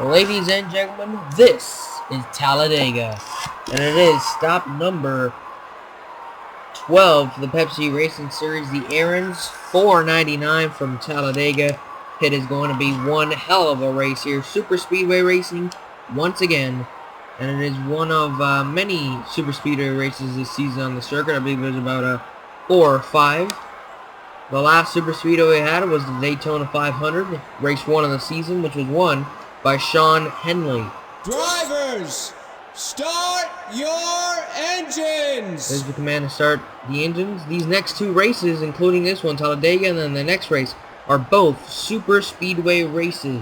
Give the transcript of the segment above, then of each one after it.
Ladies and gentlemen, this is Talladega, and it is stop number 12 for the Pepsi Racing Series, the Aaron's 499 from Talladega. It is going to be one hell of a race here. Super Speedway Racing once again, and it is one of many Super Speedway races this season on the circuit. I believe there's about 4 or 5. The last Super Speedway we had was the Daytona 500, race 1 of the season, which was won by Sean Henley. Drivers, start your engines! There's the command to start the engines. These next 2 races, including this one, Talladega, and then the next race, are both Super Speedway races.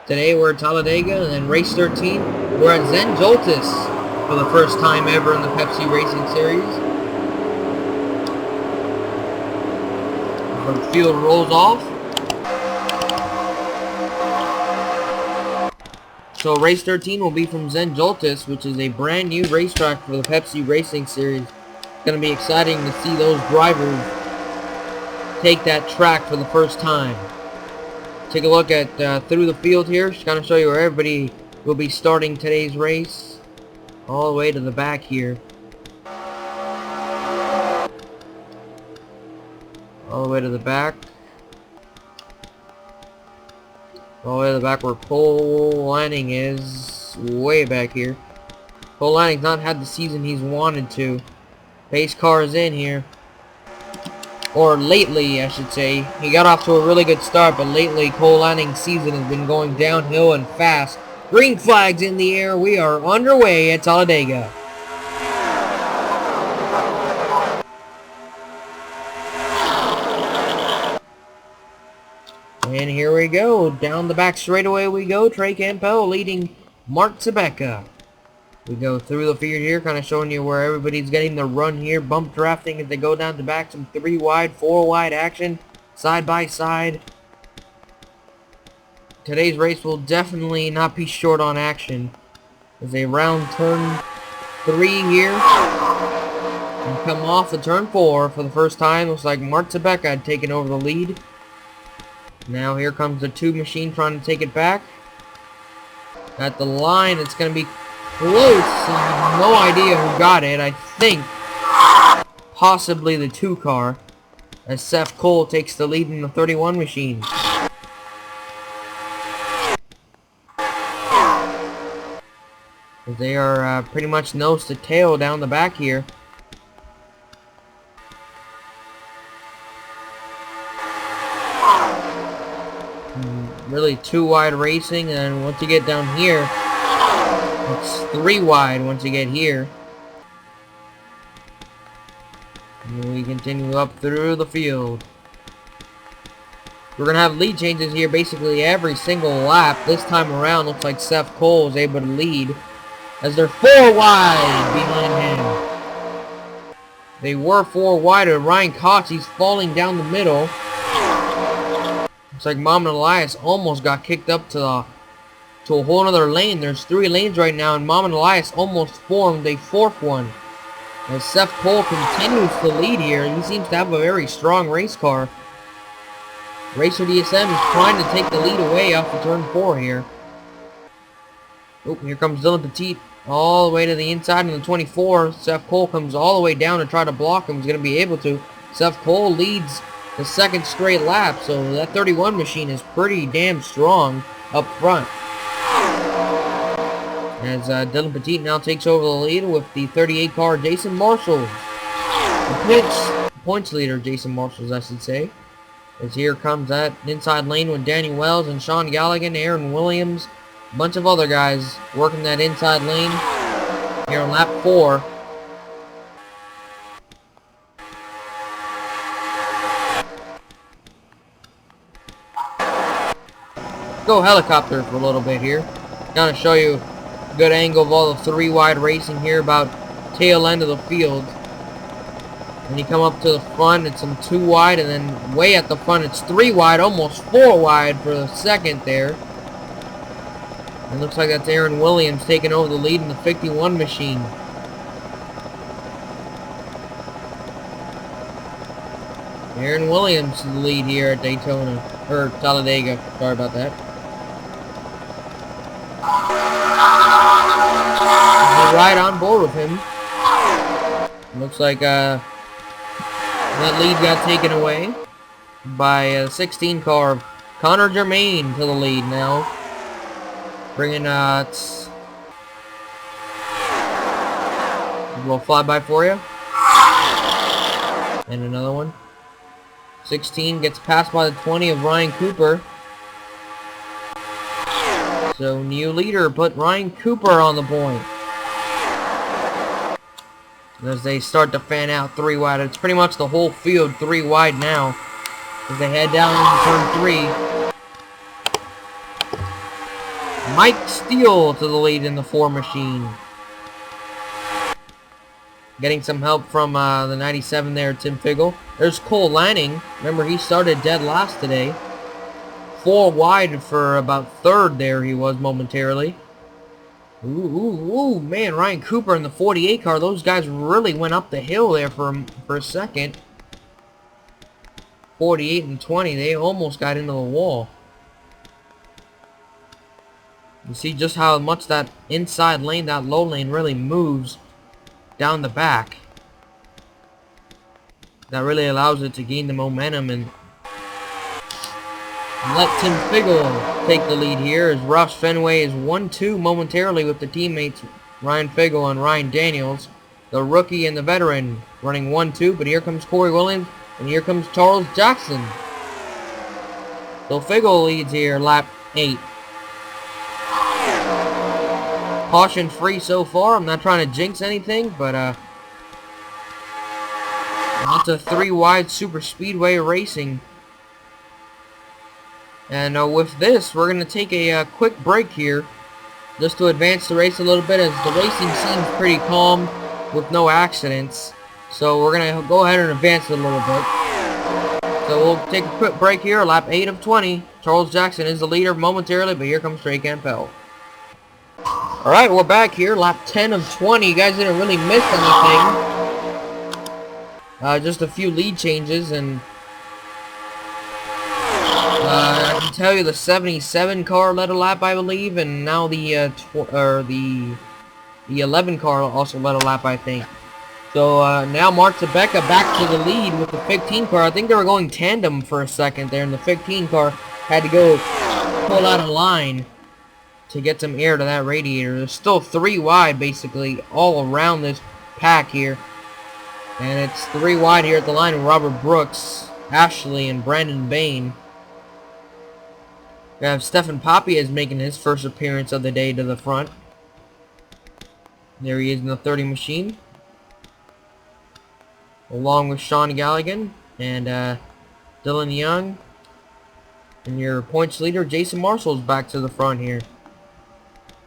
Today we're at Talladega, and then race 13, we're at Zen Joltis for the first time ever in the Pepsi Racing Series. The field rolls off. So race 13 will be from Zen Joltis, which is a brand new racetrack for the Pepsi Racing Series. It's going to be exciting to see those drivers take that track for the first time. Take a look at through the field here. Just kind of show you where everybody will be starting today's race. All the way to the back here. All the way to the back. All the way to the back where Cole Lanning is. Way back here. Cole Lanning's not had the season he's wanted to. Pace car is in here. Or lately, I should say. He got off to a really good start, but lately Cole Lanning's season has been going downhill and fast. Green flags in the air. We are underway at Talladega. And here we go. Down the back straightaway we go. Trey Campbell leading Mark Tabecca. We go through the field here, kind of showing you where everybody's getting the run here. Bump drafting as they go down the back. Some 3 wide, 4 wide action. Side by side. Today's race will definitely not be short on action. As they round turn 3 here. And come off of turn 4 for the first time. Looks like Mark Tabecca had taken over the lead. Now here comes the 2 machine trying to take it back. At the line, it's going to be close. I have no idea who got it. I think possibly the 2 car. As Seth Cole takes the lead in the 31 machine. They are pretty much nose to tail down the back here. Really 2 wide racing, and once you get down here, it's 3 wide once you get here. And we continue up through the field. We're going to have lead changes here basically every single lap. This time around, looks like Seth Cole is able to lead as they're 4 wide behind him. They were 4 wide, and Ryan Koch, he's falling down the middle. Looks like Mom and Elias almost got kicked up to a whole other lane. There's 3 lanes right now, and Mom and Elias almost formed a 4th one. As Seth Cole continues to lead here, and he seems to have a very strong race car. Racer DSM is trying to take the lead away off of turn 4 here. Oh, here comes Dylan Petit all the way to the inside in the 24. Seth Cole comes all the way down to try to block him. He's going to be able to. Seth Cole leads the 2nd straight lap, so that 31 machine is pretty damn strong up front. As Dylan Petit now takes over the lead with the 38 car Jason Marshall. The points leader Jason Marshall, I should say. As here comes that inside lane with Danny Wells and Sean Galligan, Aaron Williams, a bunch of other guys working that inside lane here on lap 4. Go helicopter for a little bit here. Kind of show you a good angle of all the 3 wide racing here, about tail end of the field. When you come up to the front, it's some 2 wide, and then way at the front it's 3 wide, almost 4 wide for the 2nd there. It looks like that's Aaron Williams taking over the lead in the 51 machine. Aaron Williams to the lead here at Daytona, or Talladega, sorry about that. right on board with him. Looks like that lead got taken away by a 16 car. Connor Germain to the lead now. Bringing a little flyby for you. And another one. 16 gets passed by the 20 of Ryan Cooper. So new leader put Ryan Cooper on the point. As they start to fan out 3 wide. It's pretty much the whole field 3 wide now. As they head down into turn 3. Mike Steele to the lead in the 4 machine. Getting some help from the 97 there, Tim Figgle. There's Cole Lanning. Remember, he started dead last today. 4 wide for about 3rd there he was momentarily. Ooh, man, Ryan Cooper in the 48 car. Those guys really went up the hill there for a second. 48 and 20, they almost got into the wall. You see just how much that inside lane, that low lane, really moves down the back. That really allows it to gain the momentum and let Tim Figgle take the lead here as Ross Fenway is 1-2 momentarily with the teammates Ryan Figgle and Ryan Daniels. The rookie and the veteran running 1-2, but here comes Corey Williams and here comes Charles Jackson. So Figgle leads here, lap 8. Caution free so far. I'm not trying to jinx anything, but lots of 3 wide super speedway racing. And with this, we're going to take a quick break here just to advance the race a little bit, as the racing seems pretty calm with no accidents. So we're going to go ahead and advance it a little bit. So we'll take a quick break here, lap 8 of 20. Charles Jackson is the leader momentarily, but here comes Trey Campbell. Alright, we're back here, lap 10 of 20. You guys didn't really miss anything. Just a few lead changes, and I can tell you the 77 car led a lap, I believe, and now the 11 car also led a lap, I think. So now Mark Tabecca back to the lead with the 15 car. I think they were going tandem for a second there, and the 15 car had to go pull out a line to get some air to that radiator. There's still 3 wide basically all around this pack here, and it's 3 wide here at the line with Robert Brooks, Ashley, and Brandon Bain. We have Stefan Papi is making his first appearance of the day to the front. There he is in the 30 machine, along with Sean Galligan and Dylan Young. And your points leader, Jason Marshall's back to the front here.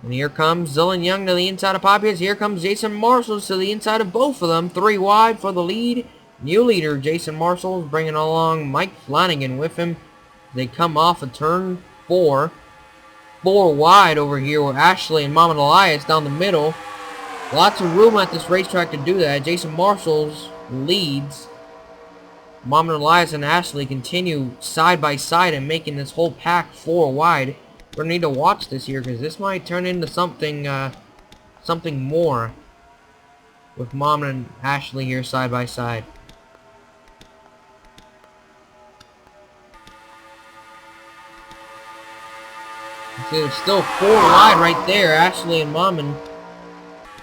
And here comes Dylan Young to the inside of Papi. Here comes Jason Marshall to the inside of both of them. 3 wide for the lead. New leader, Jason Marshall, bringing along Mike Flanagan with him. They come off of turn 4. 4 wide over here with Ashley and Mohamed Elias down the middle. Lots of room at this racetrack to do that. Jason Marshall's leads. Mohamed Elias and Ashley continue side by side and making this whole pack 4 wide. We're gonna need to watch this here because this might turn into something something more with Mohamed and Ashley here side by side. See, there's still 4 wide right there, Ashley and Mohamed.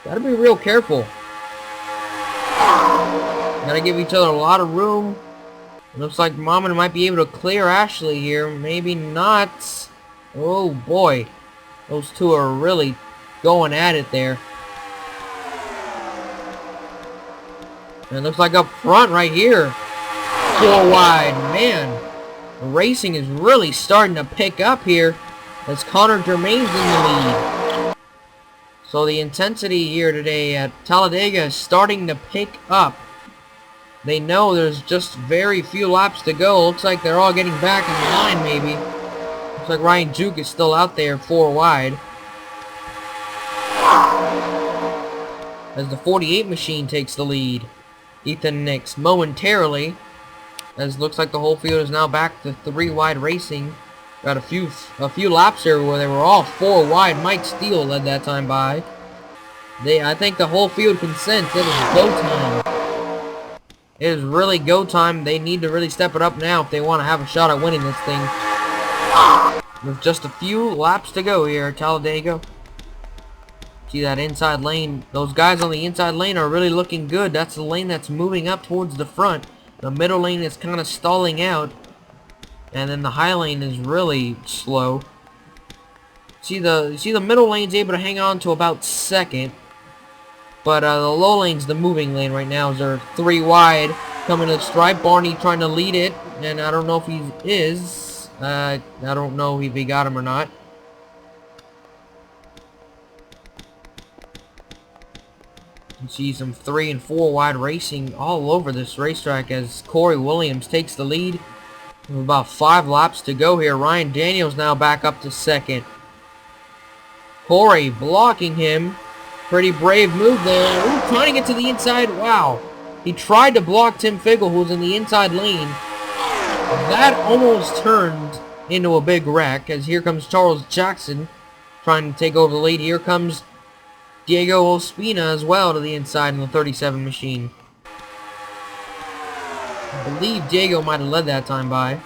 Gotta be real careful. Gotta give each other a lot of room. It looks like Mohamed might be able to clear Ashley here. Maybe not. Oh boy. Those two are really going at it there. And it looks like up front right here, 4 wide. Man, the racing is really starting to pick up here as Connor Germain's in the lead. So the intensity here today at Talladega is starting to pick up. They know there's just very few laps to go. Looks like they're all getting back in line maybe. Looks like Ryan Juke is still out there 4 wide. As the 48 machine takes the lead. Ethan Nix momentarily. As looks like the whole field is now back to 3 wide racing. Got a few laps there where they were all 4 wide. Mike Steele led that time by. I think the whole field can sense it is go time. It is really go time. They need to really step it up now if they want to have a shot at winning this thing. With just a few laps to go here at Talladega. See that inside lane? Those guys on the inside lane are really looking good. That's the lane that's moving up towards the front. The middle lane is kind of stalling out. And then the high lane is really slow. See the middle lane's able to hang on to about second. But the low lane's the moving lane right now. They're 3 wide. Coming to the stripe. Barney trying to lead it. And I don't know if he is. I don't know if he got him or not. You see some 3 and 4 wide racing all over this racetrack as Corey Williams takes the lead. With about 5 laps to go here. Ryan Daniels now back up to second. Corey blocking him. Pretty brave move there. Ooh, trying to get to the inside. Wow. He tried to block Tim Figgle, who was in the inside lane. That almost turned into a big wreck, as here comes Charles Jackson trying to take over the lead. Here comes Diego Ospina as well to the inside in the 37 machine. I believe Diego might have led that time by.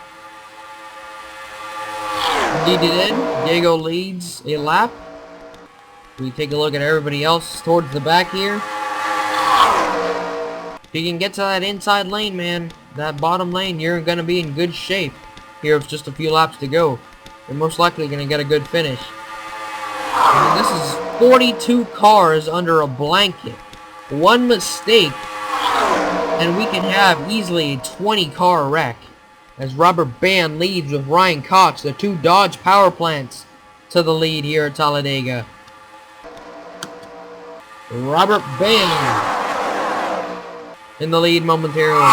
Indeed he did. Diego leads a lap. We take a look at everybody else towards the back here. If you can get to that inside lane, man, that bottom lane, you're going to be in good shape. Here with just a few laps to go. You're most likely going to get a good finish. I mean, this is 42 cars under a blanket. One mistake, and we can have easily a 20-car wreck. As Robert Band leads with Ryan Cox, the 2 Dodge power plants, to the lead here at Talladega. Robert Band in the lead momentarily.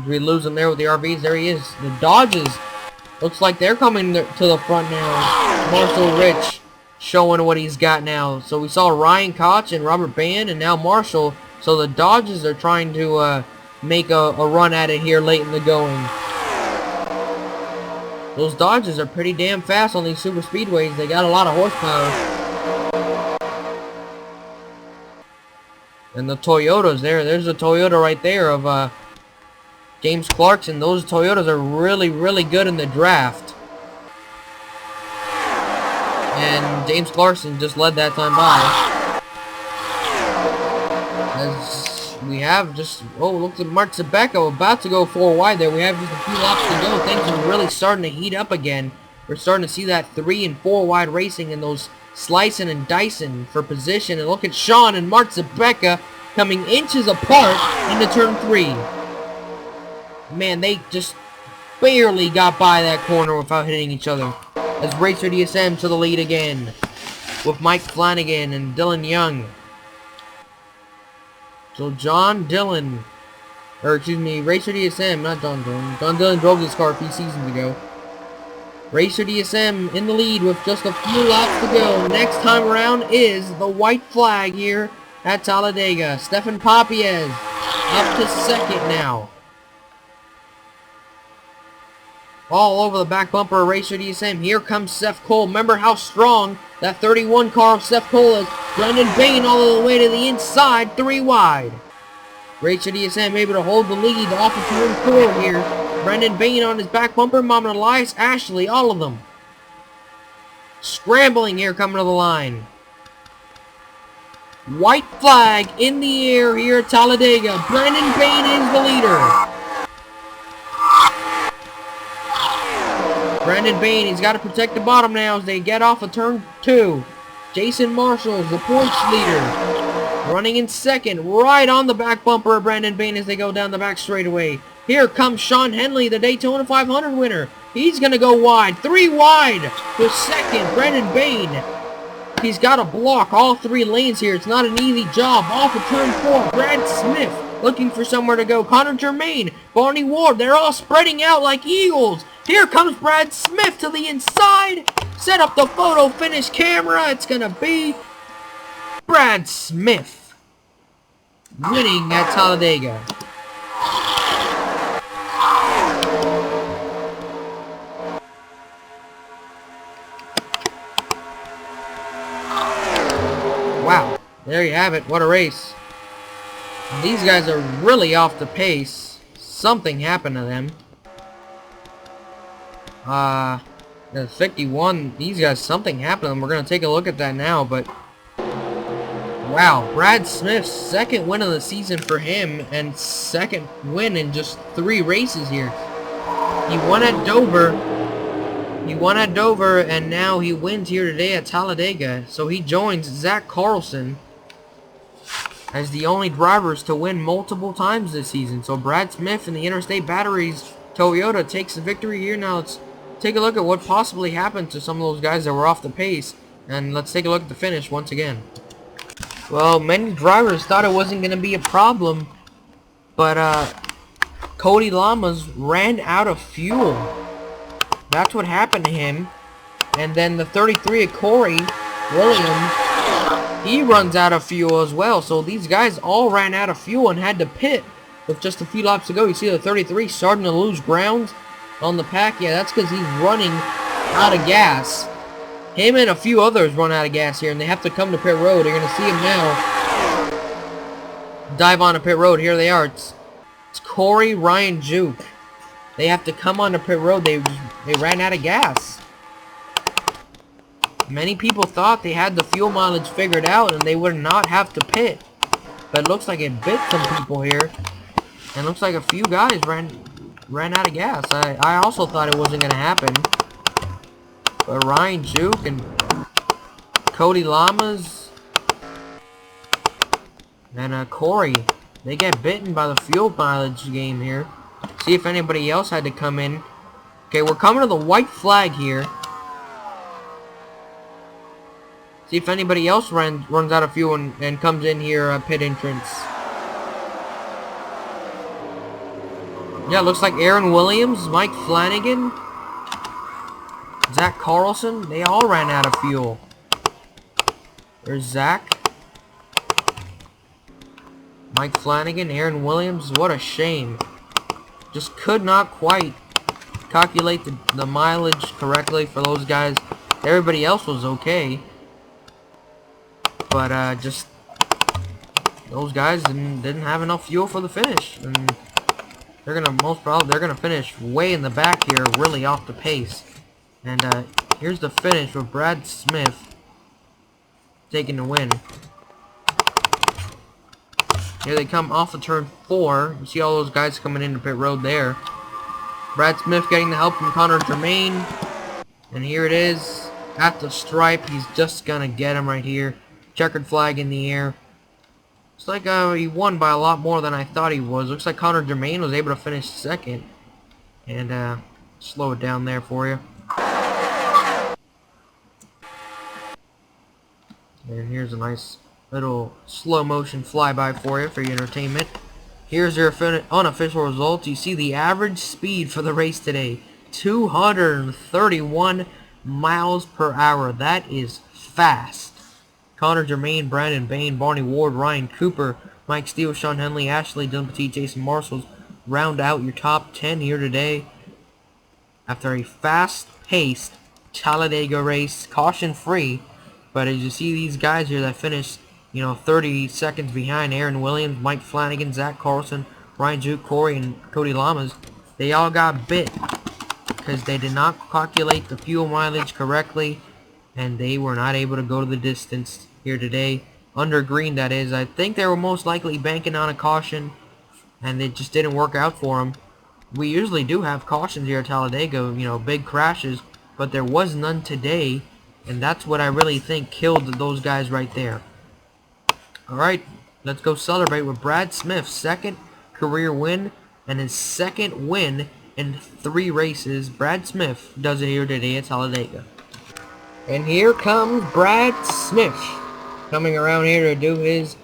We lose him there with the RVs. There he is. The Dodges looks like they're coming to the front now. Marshall Rich showing what he's got now. So we saw Ryan Koch and Robert Band and now Marshall. So the Dodges are trying to make a run at it here late in the going. Those Dodges are pretty damn fast on these super speedways. They got a lot of horsepower. And the Toyotas there's a Toyota right there of James Clarkson. Those Toyotas are really, really good in the draft. And James Clarkson just led that time by. As we have just, oh, look at Mark Zabecco about to go 4 wide there. We have just a few laps to go. Things are really starting to heat up again. We're starting to see that 3 and 4 wide racing and those slicing and dicing for position. And look at Sean and Mark Zabecca coming inches apart into turn 3. Man, they just barely got by that corner without hitting each other. As Racer DSM to the lead again with Mike Flanagan and Dylan Young. So John Dillon, or excuse me, Racer DSM, not John Dillon. John Dillon drove this car a few seasons ago. Racer DSM in the lead with just a few laps to go. Next time around is the white flag here at Talladega. Stefan Papiez up to second now. All over the back bumper of Racer DSM. Here comes Seth Cole. Remember how strong that 31 car of Seth Cole is. Brendan Bain all the way to the inside, 3 wide. Racer DSM able to hold the lead off of turn 4 here. Brendan Bain on his back bumper. Mom and Elias Ashley, all of them scrambling here coming to the line. White flag in the air here at Talladega. Brendan Bain is the leader. Brendan Bain, he's got to protect the bottom now as they get off of turn 2. Jason Marshall's the points leader. Running in second, right on the back bumper of Brendan Bain as they go down the back straightaway. Here comes Sean Henley, the Daytona 500 winner. He's going to go wide. 3 wide to second, Brendan Bain. He's got to block all 3 lanes here. It's not an easy job. Off of turn 4, Brad Smith looking for somewhere to go. Connor Germain, Barney Ward, they're all spreading out like eagles. Here comes Brad Smith to the inside. Set up the photo finish camera. It's going to be Brad Smith winning at Talladega. there you have it. What a race. These guys are really off the pace. Something happened to them. The 51, these guys, something happened to them. We're going to take a look at that now, but wow, Brad Smith's second win of the season for him, and second win in just 3 races here. He won at Dover. And now he wins here today at Talladega. So he joins Zach Carlson as the only drivers to win multiple times this season. So Brad Smith and the Interstate Batteries Toyota takes the victory here. Now let's take a look at what possibly happened to some of those guys that were off the pace. And let's take a look at the finish once again. Well, many drivers thought it wasn't going to be a problem, but Cody Lamas ran out of fuel. That's what happened to him. And then the 33 of Corey Williams, he runs out of fuel as well. So these guys all ran out of fuel and had to pit with just a few laps to go. You see the 33 starting to lose ground on the pack. Yeah, that's because he's running out of gas. Him and a few others run out of gas here, and they have to come to pit road. You're going to see him now dive onto pit road. Here they are. It's Corey, Ryan, Juke. They have to come onto pit road. They ran out of gas. Many people thought they had the fuel mileage figured out and they would not have to pit. But it looks like it bit some people here. And looks like a few guys ran out of gas. I also thought it wasn't going to happen. But Ryan Juke and Cody Lamas and Corey, they get bitten by the fuel mileage game here. See if anybody else had to come in. Okay, we're coming to the white flag here. See if anybody else runs out of fuel and comes in here pit entrance. Yeah, looks like Aaron Williams, Mike Flanagan, Zach Carlson, they all ran out of fuel. There's Zach, Mike Flanagan, Aaron Williams. What a shame. Just could not quite calculate the mileage correctly for those guys. Everybody else was okay. But just those guys didn't have enough fuel for the finish, and they're gonna finish way in the back here, really off the pace. And here's the finish with Brad Smith taking the win. Here they come off of turn 4. You see all those guys coming into pit road there. Brad Smith getting the help from Connor Germain, and here it is at the stripe. He's just gonna get him right here. Checkered flag in the air. Looks like he won by a lot more than I thought he was. Looks like Connor Germain was able to finish second. And slow it down there for you. And here's a nice little slow motion flyby for you for your entertainment. Here's your unofficial results. You see the average speed for the race today. 231 miles per hour. That is fast. Connor Germain, Brandon Bain, Barney Ward, Ryan Cooper, Mike Steele, Sean Henley, Ashley, Dylan Petit, Jason Marshalls round out your top 10 here today. After a fast-paced Talladega race, caution-free. But as you see these guys here that finished, 30 seconds behind Aaron Williams, Mike Flanagan, Zach Carlson, Ryan Juke, Corey, and Cody Lamas, they all got bit because they did not calculate the fuel mileage correctly, and they were not able to go to the distance here today. Under green, that is. I think they were most likely banking on a caution, and it just didn't work out for them. We usually do have cautions here at Talladega, big crashes, but there was none today, and that's what I really think killed those guys right there. Alright, let's go celebrate with Brad Smith's second career win, and his second win in 3 races. Brad Smith does it here today at Talladega. And here comes Brad Smith, coming around here to do his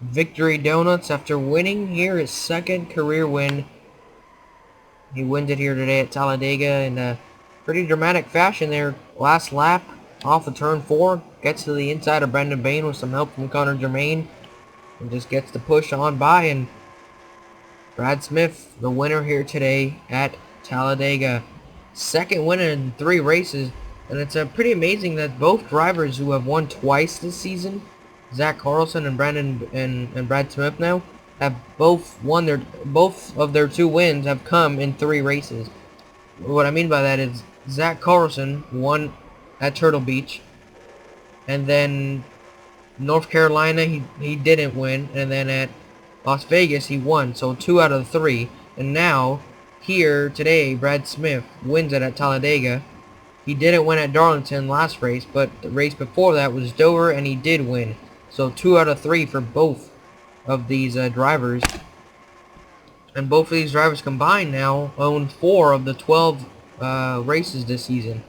victory donuts after winning here his second career win. He wins it here today at Talladega in a pretty dramatic fashion there. Last lap off of turn 4, gets to the inside of Brandon Bain with some help from Connor Germain, and just gets to push on by, and Brad Smith, the winner here today at Talladega. Second winner in 3 races. And it's pretty amazing that both drivers who have won twice this season, Zach Carlson and Brandon and Brad Smith now have both of their 2 wins have come in 3 races. What I mean by that is Zach Carlson won at Turtle Beach, and then North Carolina he didn't win, and then at Las Vegas he won. So 2 out of 3. And now here today Brad Smith wins it at Talladega. He didn't win at Darlington last race, but the race before that was Dover, and he did win. So 2 out of 3 for both of these drivers. And both of these drivers combined now own 4 of the 12 races this season.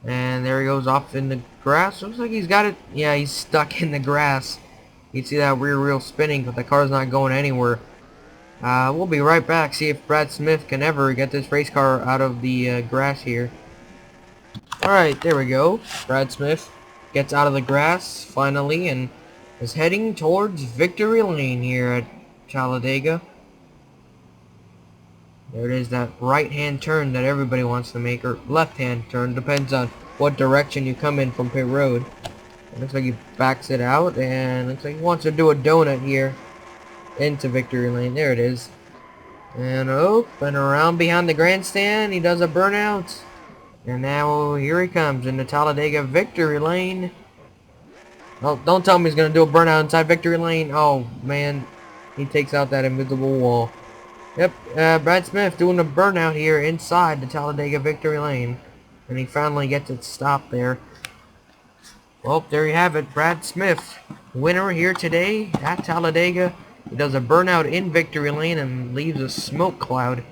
And there he goes off in the grass. Looks like he's got it. Yeah, he's stuck in the grass. You can see that rear wheel spinning, but the car's not going anywhere. We'll be right back, see if Brad Smith can ever get this race car out of the grass here. Alright, there we go. Brad Smith gets out of the grass, finally, and is heading towards victory lane here at Talladega. There it is, that right-hand turn that everybody wants to make, or left-hand turn, depends on what direction you come in from pit road. It looks like he backs it out, and looks like he wants to do a donut here into victory lane. There it is. And and around behind the grandstand, he does a burnout. And now here he comes into Talladega victory lane. Oh, don't tell me he's going to do a burnout inside victory lane. Oh, man. He takes out that invisible wall. Yep, Brad Smith doing a burnout here inside the Talladega victory lane. And he finally gets it stopped there. Well, there you have it. Brad Smith, winner here today at Talladega. He does a burnout in victory lane and leaves a smoke cloud,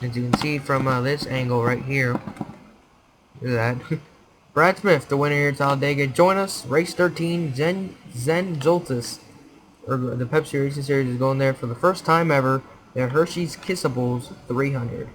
as you can see from this angle right here. Look at that. Brad Smith, the winner here at Talladega. Join us, race 13, Zen Joltis, or the Pepsi Racing Series is going there for the first time ever. They're Hershey's Kissables 300.